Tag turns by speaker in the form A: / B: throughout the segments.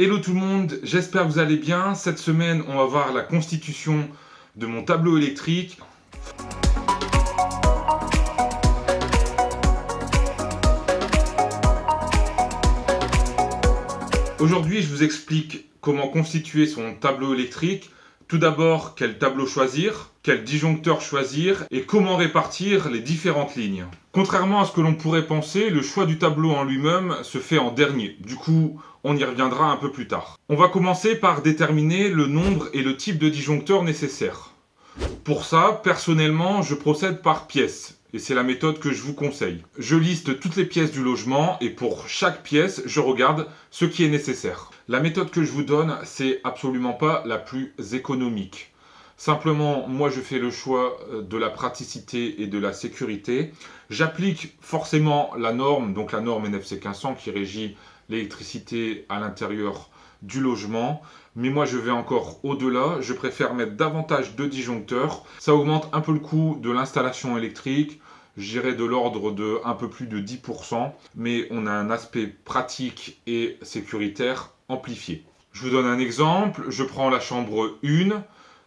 A: Hello tout le monde, j'espère que vous allez bien. Cette semaine, on va voir la constitution de mon tableau électrique. Aujourd'hui, je vous explique comment constituer son tableau électrique. Tout d'abord, quel tableau choisir, quel disjoncteur choisir et comment répartir les différentes lignes. Contrairement à ce que l'on pourrait penser, le choix du tableau en lui-même se fait en dernier. Du coup, on y reviendra un peu plus tard. On va commencer par déterminer le nombre et le type de disjoncteur nécessaire. Pour ça, personnellement, je procède par pièce. Et c'est la méthode que je vous conseille. Je liste toutes les pièces du logement et pour chaque pièce, je regarde ce qui est nécessaire. La méthode que je vous donne, c'est absolument pas la plus économique. Simplement, moi je fais le choix de la praticité et de la sécurité. J'applique forcément la norme, donc la norme NFC 1500 qui régit l'électricité à l'intérieur du logement. Mais moi je vais encore au-delà, je préfère mettre davantage de disjoncteurs. Ça augmente un peu le coût de l'installation électrique, je dirais de l'ordre de un peu plus de 10%, mais on a un aspect pratique et sécuritaire amplifié. Je vous donne un exemple, je prends la chambre 1.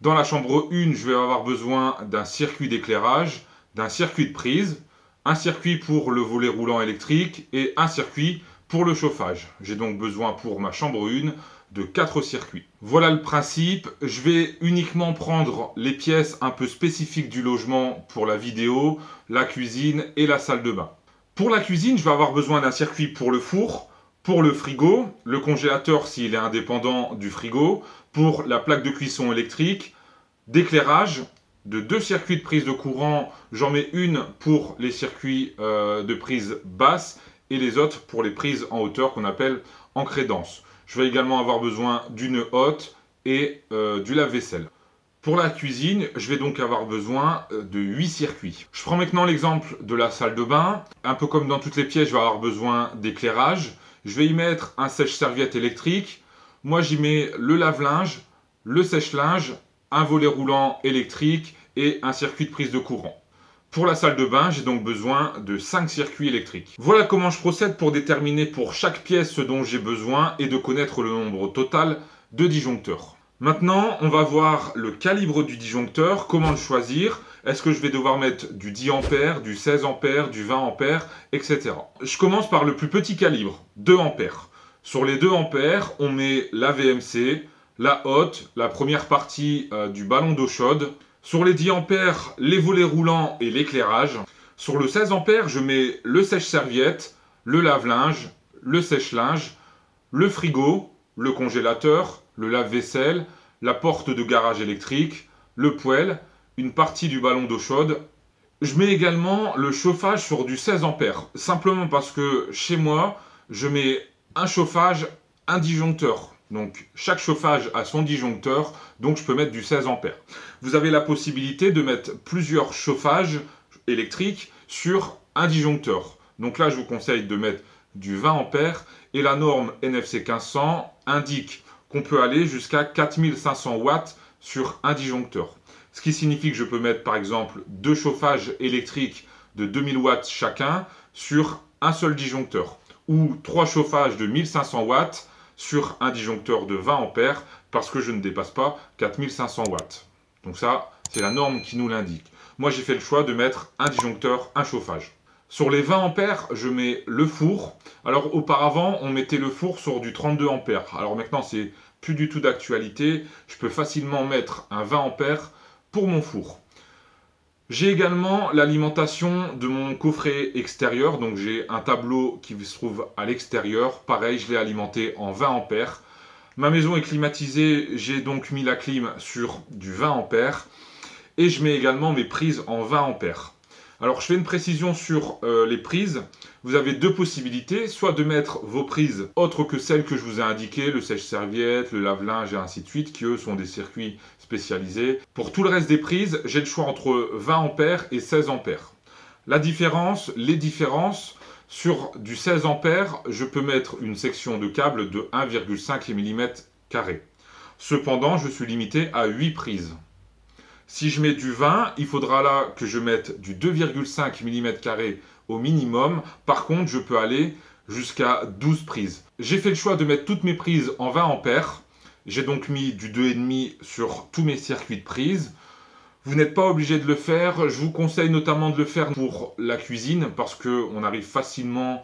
A: Dans la chambre 1, je vais avoir besoin d'un circuit d'éclairage, d'un circuit de prise, un circuit pour le volet roulant électrique et un circuit pour le chauffage. J'ai donc besoin pour ma chambre 1 de 4 circuits. Voilà le principe. Je vais uniquement prendre les pièces un peu spécifiques du logement pour la vidéo, la cuisine et la salle de bain. Pour la cuisine, je vais avoir besoin d'un circuit pour le four, pour le frigo, le congélateur s'il est indépendant du frigo, pour la plaque de cuisson électrique, d'éclairage, de 2 circuits de prise de courant, j'en mets une pour les circuits de prise basse et les autres pour les prises en hauteur qu'on appelle en crédence. Je vais également avoir besoin d'une hotte et du lave-vaisselle. Pour la cuisine, je vais donc avoir besoin de 8 circuits. Je prends maintenant l'exemple de la salle de bain. Un peu comme dans toutes les pièces, je vais avoir besoin d'éclairage. Je vais y mettre un sèche-serviette électrique. Moi, j'y mets le lave-linge, le sèche-linge, un volet roulant électrique et un circuit de prise de courant. Pour la salle de bain, j'ai donc besoin de 5 circuits électriques. Voilà comment je procède pour déterminer pour chaque pièce ce dont j'ai besoin et de connaître le nombre total de disjoncteurs. Maintenant, on va voir le calibre du disjoncteur, comment le choisir. Est-ce que je vais devoir mettre du 10 A, du 16 A, du 20 A, etc. Je commence par le plus petit calibre, 2 A. Sur les 2 A, on met la VMC, la hotte, la première partie du ballon d'eau chaude. Sur les 10 A, les volets roulants et l'éclairage. Sur le 16 A, je mets le sèche-serviette, le lave-linge, le sèche-linge, le frigo, le congélateur, le lave-vaisselle, la porte de garage électrique, le poêle, une partie du ballon d'eau chaude. Je mets également le chauffage sur du 16 A, simplement parce que chez moi, je mets un chauffage, un disjoncteur. Donc chaque chauffage a son disjoncteur, donc je peux mettre du 16 A. Vous avez la possibilité de mettre plusieurs chauffages électriques sur un disjoncteur. Donc là, je vous conseille de mettre du 20 A et la norme NFC 1500 indique qu'on peut aller jusqu'à 4500 watts sur un disjoncteur. Ce qui signifie que je peux mettre par exemple 2 chauffages électriques de 2000 watts chacun sur un seul disjoncteur ou 3 chauffages de 1500 watts sur un disjoncteur de 20 A parce que je ne dépasse pas 4500 watts. Donc ça, c'est la norme qui nous l'indique. Moi, j'ai fait le choix de mettre un disjoncteur, un chauffage. Sur les 20 A, je mets le four. Alors auparavant, on mettait le four sur du 32 A. Alors maintenant, c'est plus du tout d'actualité. Je peux facilement mettre un 20 A pour mon four. J'ai également l'alimentation de mon coffret extérieur. Donc j'ai un tableau qui se trouve à l'extérieur. Pareil, je l'ai alimenté en 20 A. Ma maison est climatisée. J'ai donc mis la clim sur du 20 A. Et je mets également mes prises en 20 A. Alors je fais une précision sur les prises. Vous avez 2 possibilités, soit de mettre vos prises autres que celles que je vous ai indiquées, le sèche-serviette, le lave-linge et ainsi de suite, qui eux sont des circuits spécialisés. Pour tout le reste des prises, j'ai le choix entre 20 A et 16 A. Les différences, sur du 16 A, je peux mettre une section de câble de 1,5 mm². Cependant, je suis limité à 8 prises. Si je mets du 20, il faudra là que je mette du 2,5 mm² au minimum. Par contre, je peux aller jusqu'à 12 prises. J'ai fait le choix de mettre toutes mes prises en 20 ampères. J'ai donc mis du 2,5 sur tous mes circuits de prise. Vous n'êtes pas obligé de le faire. Je vous conseille notamment de le faire pour la cuisine parce qu'on arrive facilement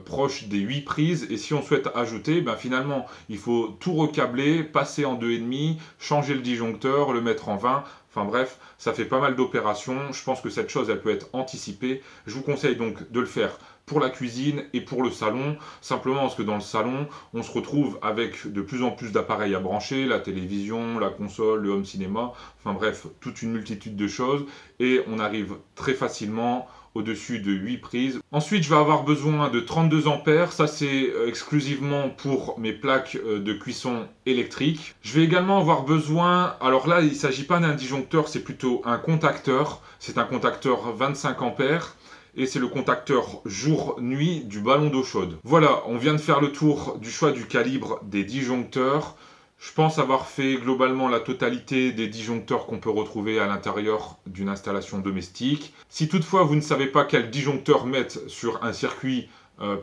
A: proche des 8 prises. Et si on souhaite ajouter, ben finalement, il faut tout recabler, passer en 2,5, changer le disjoncteur, le mettre en 20. Enfin bref, ça fait pas mal d'opérations. Je pense que cette chose, elle peut être anticipée. Je vous conseille donc de le faire pour la cuisine et pour le salon, simplement parce que dans le salon, on se retrouve avec de plus en plus d'appareils à brancher, la télévision, la console, le home cinéma, enfin bref, toute une multitude de choses, et on arrive très facilement au-dessus de 8 prises. Ensuite, je vais avoir besoin de 32 ampères, ça c'est exclusivement pour mes plaques de cuisson électrique. Je vais également avoir besoin, alors là il ne s'agit pas d'un disjoncteur, c'est plutôt un contacteur, c'est un contacteur 25 ampères, et c'est le contacteur jour-nuit du ballon d'eau chaude. Voilà, on vient de faire le tour du choix du calibre des disjoncteurs. Je pense avoir fait globalement la totalité des disjoncteurs qu'on peut retrouver à l'intérieur d'une installation domestique. Si toutefois vous ne savez pas quel disjoncteur mettre sur un circuit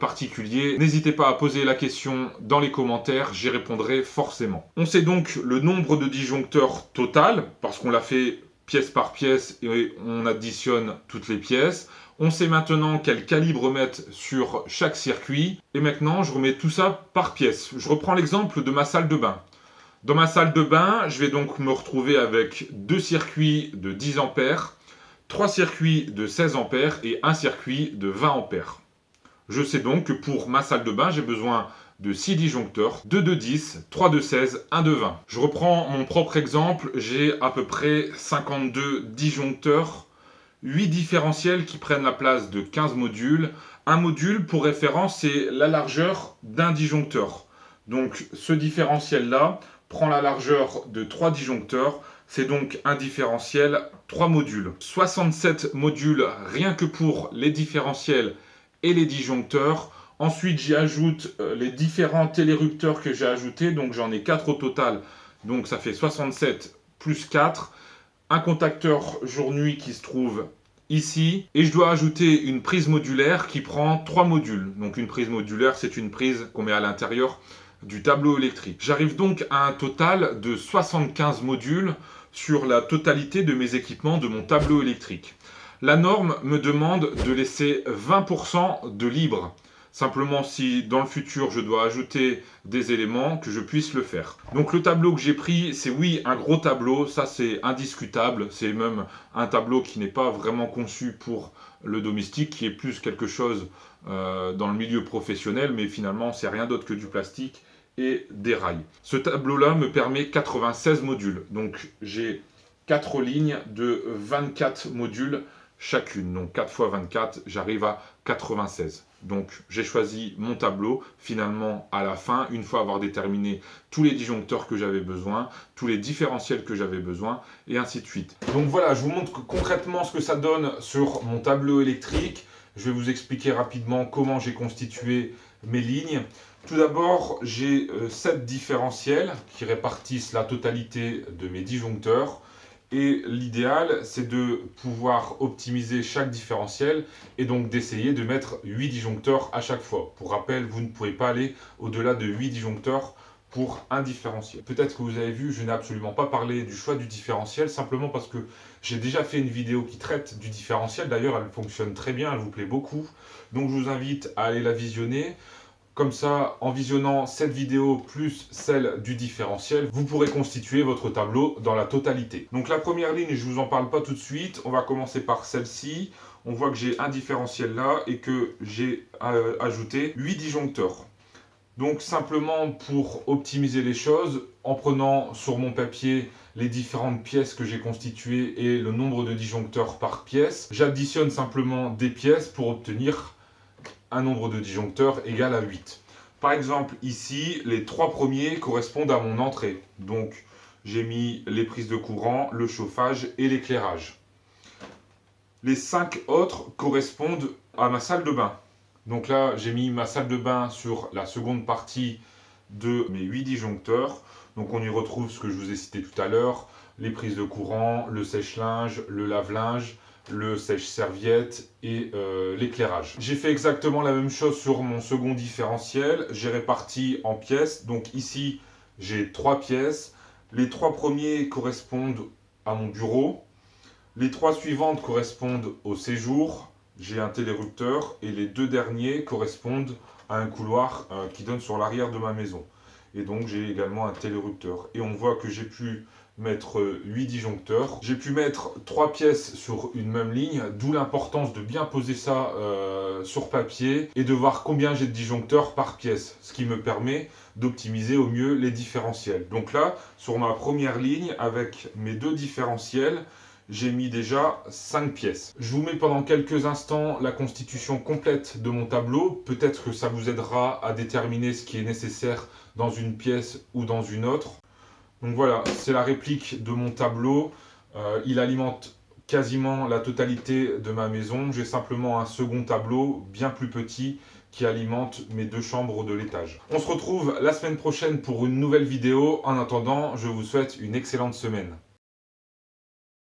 A: particulier, n'hésitez pas à poser la question dans les commentaires, j'y répondrai forcément. On sait donc le nombre de disjoncteurs total, parce qu'on l'a fait pièce par pièce et on additionne toutes les pièces. On sait maintenant quel calibre mettre sur chaque circuit. Et maintenant, je remets tout ça par pièce. Je reprends l'exemple de ma salle de bain. Dans ma salle de bain, je vais donc me retrouver avec 2 circuits de 10 ampères, 3 circuits de 16 ampères et un circuit de 20 ampères. Je sais donc que pour ma salle de bain, j'ai besoin de 6 disjoncteurs, 2 de 10, 3 de 16, 1 de 20. Je reprends mon propre exemple, j'ai à peu près 52 disjoncteurs, 8 différentiels qui prennent la place de 15 modules. Un module, pour référence, c'est la largeur d'un disjoncteur. Donc ce différentiel-là prend la largeur de 3 disjoncteurs. C'est donc un différentiel 3 modules. 67 modules rien que pour les différentiels et les disjoncteurs. Ensuite, j'y ajoute les différents télérupteurs que j'ai ajoutés. Donc j'en ai 4 au total. Donc ça fait 67 plus 4. Un contacteur jour-nuit qui se trouve ici. Et je dois ajouter une prise modulaire qui prend 3 modules. Donc une prise modulaire, c'est une prise qu'on met à l'intérieur du tableau électrique. J'arrive donc à un total de 75 modules sur la totalité de mes équipements de mon tableau électrique. La norme me demande de laisser 20% de libre. Simplement, si dans le futur je dois ajouter des éléments, que je puisse le faire. Donc le tableau que j'ai pris, c'est oui un gros tableau, ça c'est indiscutable. C'est même un tableau qui n'est pas vraiment conçu pour le domestique, qui est plus quelque chose dans le milieu professionnel, mais finalement c'est rien d'autre que du plastique et des rails. Ce tableau-là me permet 96 modules. Donc j'ai 4 lignes de 24 modules chacune. Donc 4 fois 24, j'arrive à 96. Donc j'ai choisi mon tableau finalement à la fin, une fois avoir déterminé tous les disjoncteurs que j'avais besoin, tous les différentiels que j'avais besoin, et ainsi de suite. Donc voilà, je vous montre concrètement ce que ça donne sur mon tableau électrique. Je vais vous expliquer rapidement comment j'ai constitué mes lignes. Tout d'abord, j'ai 7 différentiels qui répartissent la totalité de mes disjoncteurs. Et l'idéal, c'est de pouvoir optimiser chaque différentiel et donc d'essayer de mettre 8 disjoncteurs à chaque fois. Pour rappel, vous ne pouvez pas aller au-delà de 8 disjoncteurs pour un différentiel. Peut-être que vous avez vu, je n'ai absolument pas parlé du choix du différentiel, simplement parce que j'ai déjà fait une vidéo qui traite du différentiel. D'ailleurs, elle fonctionne très bien, elle vous plaît beaucoup. Donc je vous invite à aller la visionner. Comme ça, en visionnant cette vidéo plus celle du différentiel, vous pourrez constituer votre tableau dans la totalité. Donc la première ligne, je ne vous en parle pas tout de suite. On va commencer par celle-ci. On voit que j'ai un différentiel là et que j'ai ajouté 8 disjoncteurs. Donc simplement pour optimiser les choses, en prenant sur mon papier les différentes pièces que j'ai constituées et le nombre de disjoncteurs par pièce, j'additionne simplement des pièces pour obtenir un nombre de disjoncteurs égal à 8. Par exemple, ici, les 3 premiers correspondent à mon entrée. Donc, j'ai mis les prises de courant, le chauffage et l'éclairage. Les 5 autres correspondent à ma salle de bain. Donc là, j'ai mis ma salle de bain sur la seconde partie de mes 8 disjoncteurs. Donc on y retrouve ce que je vous ai cité tout à l'heure, les prises de courant, le sèche-linge, le lave-linge, le sèche-serviette et l'éclairage. J'ai fait exactement la même chose sur mon second différentiel. J'ai réparti en pièces. Donc ici, j'ai 3 pièces. Les 3 premiers correspondent à mon bureau. Les 3 suivantes correspondent au séjour. J'ai un télérupteur. Et les 2 derniers correspondent à un couloir qui donne sur l'arrière de ma maison. Et donc j'ai également un télérupteur. Et on voit que j'ai pu mettre 8 disjoncteurs. J'ai pu mettre 3 pièces sur une même ligne, d'où l'importance de bien poser ça sur papier et de voir combien j'ai de disjoncteurs par pièce, ce qui me permet d'optimiser au mieux les différentiels. Donc là, sur ma première ligne, avec mes 2 différentiels, j'ai mis déjà 5 pièces. Je vous mets pendant quelques instants la constitution complète de mon tableau. Peut-être que ça vous aidera à déterminer ce qui est nécessaire dans une pièce ou dans une autre. Donc voilà, c'est la réplique de mon tableau. Il alimente quasiment la totalité de ma maison. J'ai simplement un second tableau bien plus petit qui alimente mes 2 chambres de l'étage. On se retrouve la semaine prochaine pour une nouvelle vidéo. En attendant, je vous souhaite une excellente semaine.